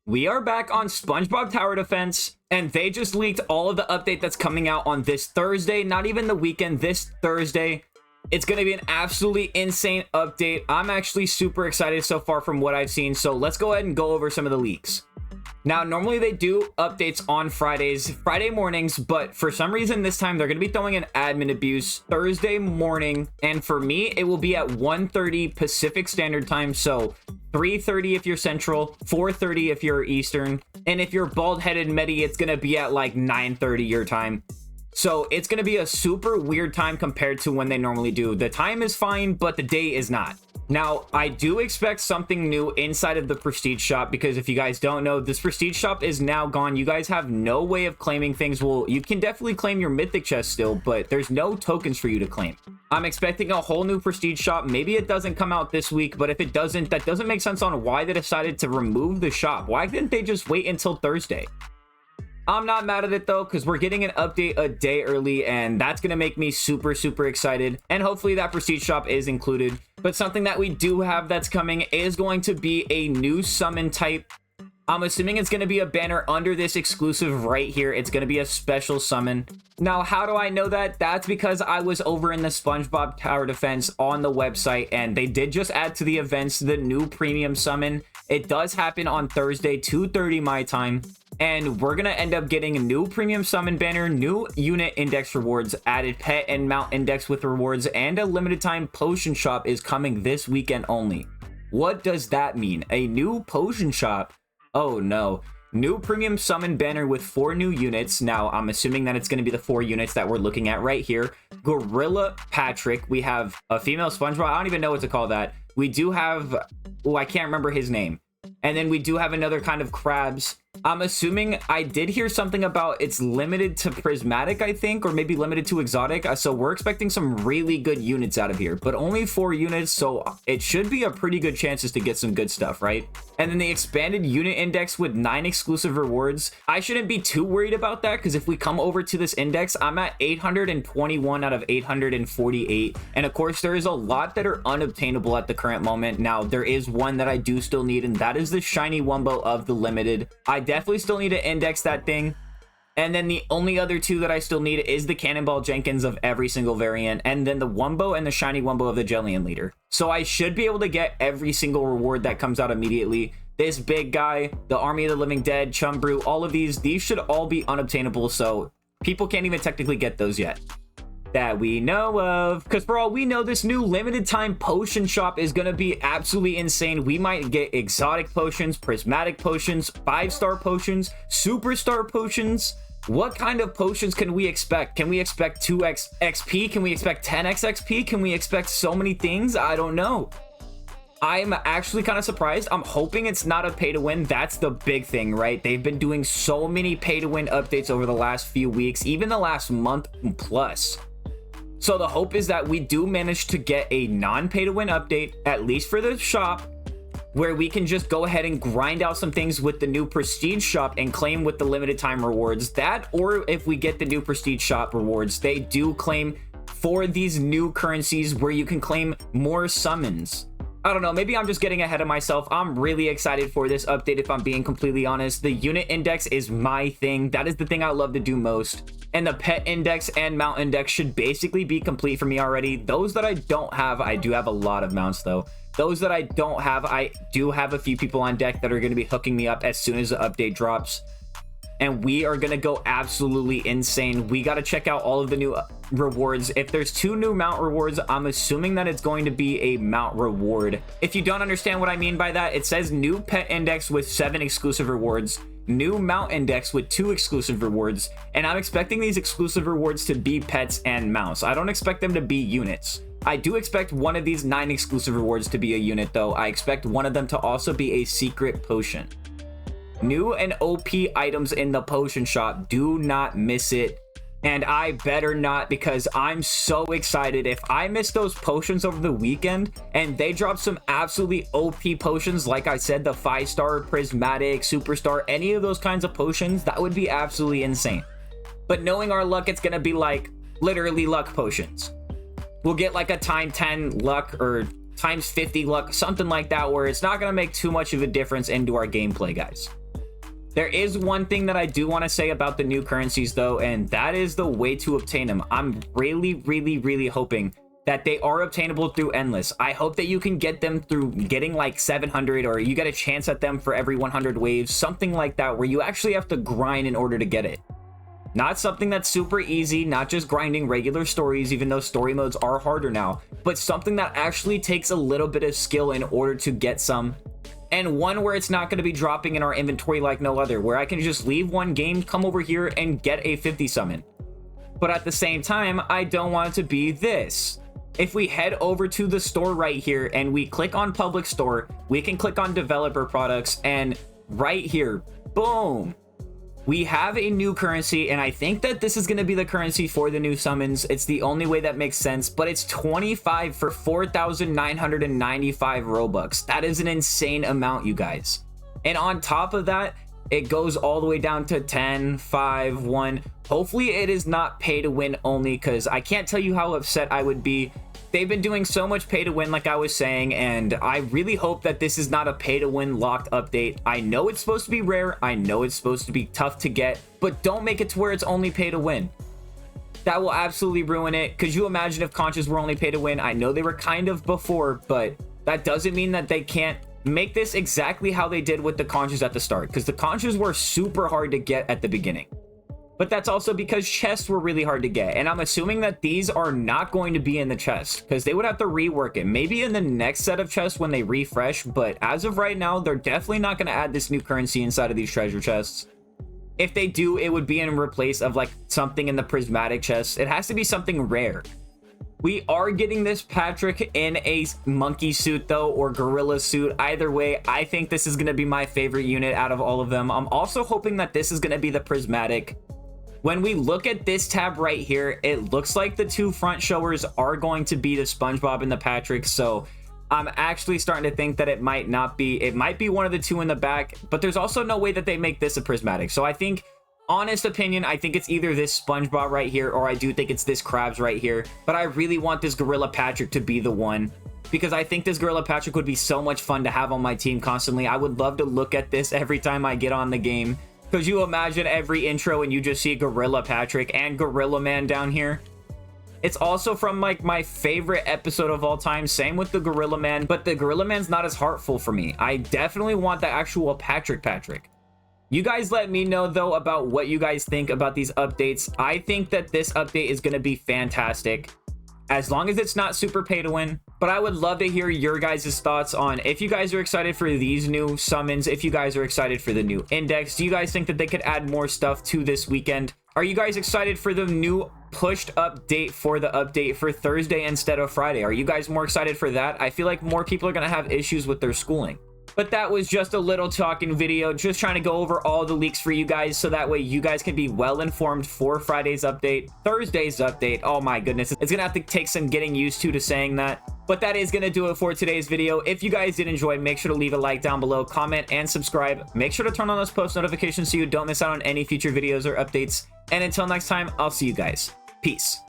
We are back on SpongeBob Tower Defense, and they just leaked all of the update that's coming out on this Thursday, not even the weekend, this Thursday. It's going to be an absolutely insane update. I'm actually super excited so far from what I've seen, so let's go ahead and go over some of the leaks. Now, normally they do updates on Friday mornings, but for some reason this time they're going to be throwing an admin abuse Thursday morning, and for me, it will be at 1:30 Pacific Standard Time, so 3:30 if you're Central, 4:30 if you're Eastern, and if you're bald-headed Medi, it's going to be at like 9:30 your time. So it's going to be a super weird time compared to when they normally do. The time is fine, but the day is not. Now, I do expect something new inside of the Prestige Shop, because if you guys don't know, this Prestige Shop is now gone. You guys have no way of claiming things. Well, you can definitely claim your Mythic chest still, but there's no tokens for you to claim. I'm expecting a whole new Prestige Shop. Maybe it doesn't come out this week, but if it doesn't, that doesn't make sense on why they decided to remove the shop. Why didn't they just wait until Thursday? I'm not mad at it though, because we're getting an update a day early, and that's going to make me super excited, and hopefully that Prestige Shop is included. But something that we do have that's coming is going to be a new summon type. I'm assuming it's going to be a banner under this exclusive right here. It's going to be a special summon. Now, how do I know that? That's because I was over in the SpongeBob Tower Defense on the website, and they did just add to the events the new premium summon. It does happen on Thursday, 2:30 my time. And we're going to end up getting a new premium summon banner, new unit index rewards, added pet and mount index with rewards, and a limited time potion shop is coming this weekend only. What does that mean? A new potion shop? Oh no. New premium summon banner with 4 new units. Now, I'm assuming that it's going to be the 4 units that we're looking at right here. Gorilla Patrick. We have a female SpongeBob. I don't even know what to call that. We do have... Oh, I can't remember his name. And then we do have another kind of crabs. I'm assuming I did hear something about it's limited to prismatic, I think, or maybe limited to exotic. So we're expecting some really good units out of here, but only 4 units. So it should be a pretty good chances to get some good stuff, right? And then the expanded unit index with 9 exclusive rewards. I shouldn't be too worried about that, because if we come over to this index, I'm at 821 out of 848. And of course, there is a lot that are unobtainable at the current moment. Now, there is one that I do still need, and that is the shiny Wumbo of the limited. I definitely still need to index that thing. And then the only other 2 that I still need is the Cannonball Jenkins of every single variant, and then the Wumbo and the shiny Wumbo of the Jellian leader. So I should be able to get every single reward that comes out immediately. This big guy, the Army of the Living Dead, Chumbrew, all of these should all be unobtainable, so people can't even technically get those yet that we know of, because for all we know, this new limited time potion shop is going to be absolutely insane. We might get exotic potions, prismatic potions, 5-star potions, superstar potions. What kind of potions can we expect? Can we expect 2x XP? Can we expect 10x XP? Can we expect so many things? I don't know. I'm actually kind of surprised. I'm hoping it's not a pay to win. That's the big thing, right? They've been doing so many pay to win updates over the last few weeks, even the last month plus. So the hope is that we do manage to get a non-pay to win update, at least for the shop, where we can just go ahead and grind out some things with the new Prestige Shop and claim with the limited time rewards. That, or if we get the new Prestige Shop rewards, they do claim for these new currencies where you can claim more summons. I don't know, maybe I'm just getting ahead of myself. I'm really excited for this update, if I'm being completely honest. The unit index is my thing. That is the thing I love to do most. And the pet index and mount index should basically be complete for me already. Those that I don't have, I do have a lot of mounts though. Those that I don't have, I do have a few people on deck that are going to be hooking me up as soon as the update drops. And we are going to go absolutely insane. We got to check out all of the new rewards. If there's 2 new mount rewards, I'm assuming that it's going to be a mount reward. If you don't understand what I mean by that, it says new pet index with 7 exclusive rewards, new mount index with 2 exclusive rewards, and I'm expecting these exclusive rewards to be pets and mounts. I don't expect them to be units. I do expect one of these 9 exclusive rewards to be a unit though. I expect one of them to also be a secret potion. New and OP items in the potion shop. Do not miss it. And I better not, because I'm so excited. If I miss those potions over the weekend and they drop some absolutely OP potions, like I said, the 5-star, prismatic, superstar, any of those kinds of potions, that would be absolutely insane. But knowing our luck, it's going to be like literally luck potions. We'll get like a time 10 luck or times 50 luck, something like that, where it's not going to make too much of a difference into our gameplay, guys. There is one thing that I do want to say about the new currencies though, and that is the way to obtain them. I'm really hoping that they are obtainable through endless. I hope that you can get them through getting like 700, or you get a chance at them for every 100 waves, something like that, where you actually have to grind in order to get it. Not something that's super easy, not just grinding regular stories, even though story modes are harder now, but something that actually takes a little bit of skill in order to get some, and one where it's not going to be dropping in our inventory like no other, where I can just leave one game, come over here, and get a 50 summon. But at the same time, I don't want it to be this. If we head over to the store right here and we click on public store, we can click on developer products, and right here, boom, we have a new currency, and I think that this is going to be the currency for the new summons. It's the only way that makes sense, but it's 25 for 4,995 Robux. That is an insane amount, you guys. And on top of that, it goes all the way down to 10, 5, 1. Hopefully it is not pay to win only, because I can't tell you how upset I would be. They've been doing so much pay to win, like I was saying, and I really hope that this is not a pay to win locked update. I know it's supposed to be rare, I know it's supposed to be tough to get, but don't make it to where it's only pay to win. That will absolutely ruin it. Could you imagine if conchas were only pay to win? I know they were kind of before, but that doesn't mean that they can't make this exactly how they did with the conchas at the start, because the conchas were super hard to get at the beginning. But that's also because chests were really hard to get, and I'm assuming that these are not going to be in the chest, because they would have to rework it. Maybe in the next set of chests when they refresh, but as of right now, they're definitely not going to add this new currency inside of these treasure chests. If they do, it would be in replace of like something in the prismatic chest. It has to be something rare. We are getting this Patrick in a monkey suit though, or gorilla suit. Either way, I think this is going to be my favorite unit out of all of them. I'm also hoping that this is going to be the prismatic. When we look at this tab right here, it looks like the two front showers are going to be the SpongeBob and the Patrick. So I'm actually starting to think that it might not be. It might be one of the two in the back, but there's also no way that they make this a prismatic. So I think, honest opinion, I think it's either this SpongeBob right here, or I do think it's this Krabs right here. But I really want this Gorilla Patrick to be the one, because I think this Gorilla Patrick would be so much fun to have on my team constantly. I would love to look at this every time I get on the game. Could you imagine every intro and you just see Gorilla Patrick and Gorilla Man down here? It's also from like my favorite episode of all time. Same with the Gorilla Man, but the Gorilla Man's not as heartful for me. I definitely want the actual Patrick. You guys let me know though about what you guys think about these updates. I think that this update is going to be fantastic, as long as it's not super pay to win. But I would love to hear your guys' thoughts on if you guys are excited for these new summons, if you guys are excited for the new index. Do you guys think that they could add more stuff to this weekend? Are you guys excited for the new pushed update for the update for Thursday instead of Friday? Are you guys more excited for that? I feel like more people are going to have issues with their schooling. But that was just a little talking video, just trying to go over all the leaks for you guys, so that way you guys can be well informed for Friday's update. Thursday's update, oh my goodness, it's gonna have to take some getting used to saying that. But that is gonna do it for today's video. If you guys did enjoy, make sure to leave a like down below, comment, and subscribe. Make sure to turn on those post notifications so you don't miss out on any future videos or updates. And until next time, I'll see you guys. Peace.